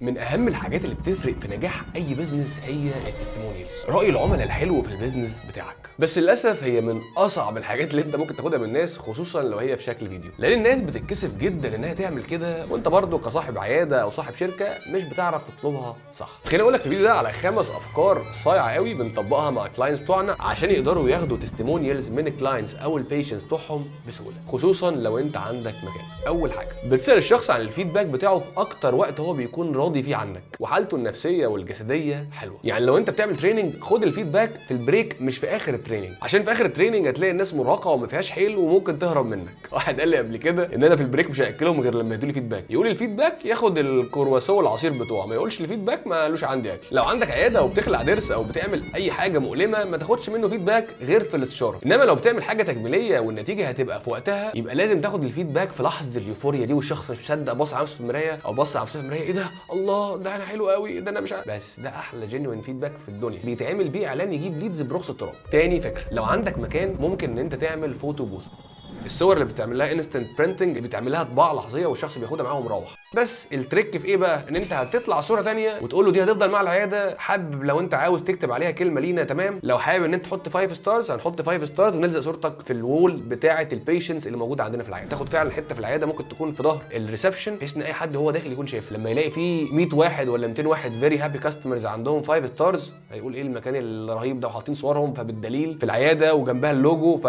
من اهم الحاجات اللي بتفرق في نجاح اي بزنس هي التستيمونيالز، راي العملاء الحلو في البيزنس بتاعك. بس للاسف هي من اصعب الحاجات اللي انت ممكن تاخدها من الناس، خصوصا لو هي في شكل فيديو، لان الناس بتتكسف جدا انها تعمل كده، وانت برضو كصاحب عياده او صاحب شركه مش بتعرف تطلبها صح. خليني اقول لك في الفيديو ده على 5 افكار صايعه قوي بنطبقها مع الكلاينتس بتوعنا عشان يقدروا ياخدوا تستيمونيالز من الكلاينتس او البيشنتس بتوعهم بسهوله، خصوصا لو انت عندك مكان. اول حاجه، بتسال الشخص عن الفيدباك بتاعه في اكتر وقت هو بيكون راضي فيه عنك وحالته النفسيه والجسديه حلوه. يعني لو انت بتعمل تريننج، خد الفيدباك في البريك مش في اخر التريننج، عشان في اخر التريننج هتلاقي الناس مرهقه وما فيهاش حيل وممكن تهرب منك. واحد قال لي قبل كده ان انا في البريك مش هاكلهم غير لما يدوا لي فيدباك، يقول الفيدباك ياخد الكرواسون العصير بتوعه، ما يقولش الفيدباك ما قالوش عندي اكل. لو عندك عياده وبتخلع ضرس او بتعمل اي حاجه مؤلمه، ما تاخدش منه فيدباك غير في الاستشاره. انما لو بتعمل حاجه تجميليه والنتيجه هتبقى في وقتها، يبقى لازم تاخد الفيدباك في لحظه اليوفوريا دي، والشخص مش مصدق باص على نفسه في المرايه او باص على نفسه في المرايه، ايه ده، الله ده انا حلو قوي، ده انا مش عارف. بس ده احلى جينوين فيدباك في الدنيا، بيتعمل بيه اعلان يجيب ليدز برخص التراب. تاني فكره، لو عندك مكان ممكن ان انت تعمل فوتو بوث. الصور اللي بتعمل لها انستنت برينتنج بتعمل لها طباعه لحظيه والشخص بياخدها معاه ومروح. بس التريك في ايه بقى؟ ان انت هتطلع صوره ثانيه وتقول له دي هتفضل مع العياده، حابب لو انت عاوز تكتب عليها كلمه لينا تمام، لو حابب ان انت تحط 5 ستارز هنحط 5 ستارز ونلزق صورتك في الوول بتاعه البيشنتس اللي موجوده عندنا في العياده. تاخد فعلا حته في العياده ممكن تكون في ظهر الريسبشن، بحيث ان اي حد هو داخل يكون شايف. لما يلاقي فيه 100 واحد ولا 200 واحد فيري هابي كاستمرز عندهم 5 ستارز، هيقول ايه المكان الرهيب ده، وحاطين صورهم فبالدليل في العياده وجنبها اللوجو،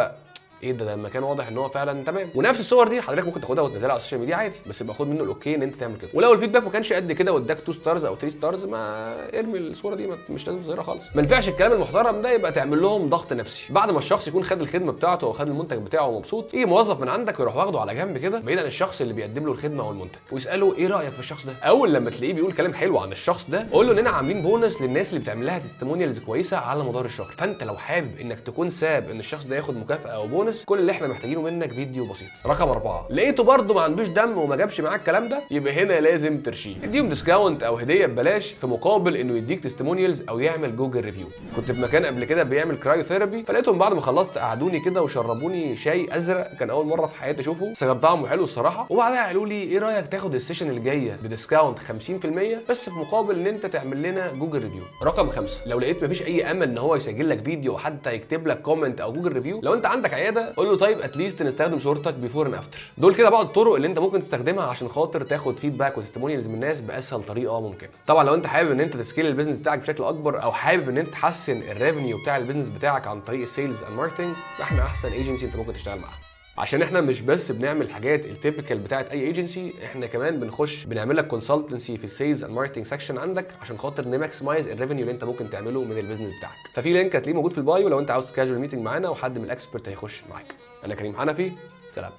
ايه ده المكان واضح ان هو فعلا تمام. ونفس الصور دي حضرتك ممكن تاخدها وتنزلها على السوشيال ميديا عادي، بس يبقى خد منه الاوكي ان انت تعمل كده. ولو الفيدباك ما كانش قد كده واداك 2 ستارز او 3 ستارز، ما ارمي الصوره دي، مش لازم تظهرها خالص. ما ينفعش الكلام المحترم ده يبقى تعمل لهم ضغط نفسي. بعد ما الشخص يكون خد الخدمه بتاعته او خد المنتج بتاعه ومبسوط، يجي موظف من عندك ويروح واخده على جنب كده بعيد عن الشخص اللي بيقدم له الخدمه او المنتج، ويساله ايه رايك في الشخص ده. اول لما تلاقيه بيقول كلام حلو عن الشخص ده، قول له اننا عاملين بونس للناس اللي بتعمل لها تستيمونيالز كويسه على مدار الشهر. فانت لو حابب انك تكون ساب ان الشخص ده ياخد مكافاه او بونس، كل اللي احنا محتاجينه منك فيديو بسيط. رقم 4، لقيته برضه ما عندوش دم وما جابش معاك الكلام ده، يبقى هنا لازم ترشيه. اديهم ديسكاونت او هديه ببلاش في مقابل انه يديك تستيمونيالز او يعمل جوجل ريفيو. كنت في مكان قبل كده بيعمل كرايو ثيرابي، فلقيتهم بعد ما خلصت قعدوني كده وشربوني شاي ازرق، كان اول مره في حياتي اشوفه، بس كان طعمه حلو الصراحه. وبعدها قالوا لي ايه رايك تاخد السيشن اللي جايه بديسكاونت 50% بس في مقابل ان انت تعمل لنا جوجل ريفيو. رقم 5، لو لقيت مفيش اي امل ان هو يسجل لك فيديو او حتى يكتب لك كومنت او جوجل ريفيو، لو انت عندك عياده قول له طيب اتليست نستخدم صورتك بيفور اند افتر. دول كده بعض الطرق اللي انت ممكن تستخدمها عشان خاطر تاخد فيدباك وتستيمونيالز من الناس باسهل طريقه ممكنه. طبعا لو انت حابب ان انت تسكيل البيزنس بتاعك بشكل اكبر، او حابب ان انت تحسن الريفينيو بتاع البيزنس بتاعك عن طريق السيلز اند ماركتنج، فاحنا احسن ايجنسي انت ممكن تشتغل معاها. عشان احنا مش بس بنعمل الحاجات التيبيكال بتاعت اي ايجنسي، احنا كمان بنعمل لك كونسلتنسي في السيلز اند ماركتنج سيكشن عندك عشان خاطر نماكسمايز الريفينيو اللي انت ممكن تعمله من البيزنس بتاعك. ففي لينك هتلاقيه موجود في البايو لو انت عاوز تسكاجول ميتنج معانا وحد من الاكسبرت هيخش معاك. انا كريم حنفي، سلام.